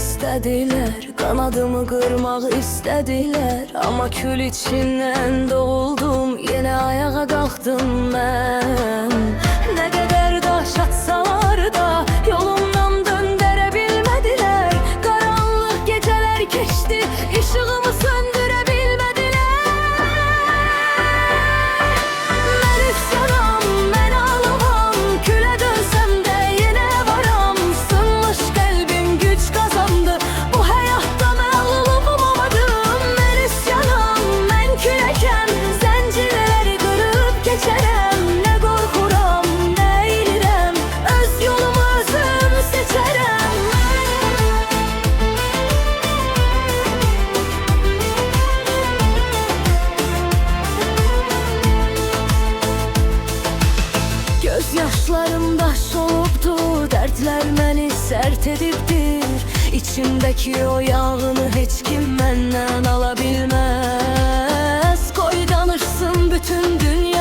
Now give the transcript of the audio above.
istediler, kanadımı kırmak istediler. Ama kül içinden doğuldum, yine ayağa kalktım ben. Ne kadar taş atsalar da yolumdan döndürebilmediler. Karanlık geceler geçti, ışığımı söndürebilmediler. Ben isyanam, ben ağlamam, küle dönsem de yine varam. Sınmış kalbim güç kazandı, bu hayatta məğlub olamadım. Ben isyanam, ben küleken, zincirleri kırıp geçerem. Ne korkuram, ne eğilirem, öz yolumu özüm seçerem. Gözyaşlarım daş olubdur, dertler məni sərt edibdir. İçimdeki o yağını heç kim məndən ala bilməz. Qoy danışsın bütün dünya,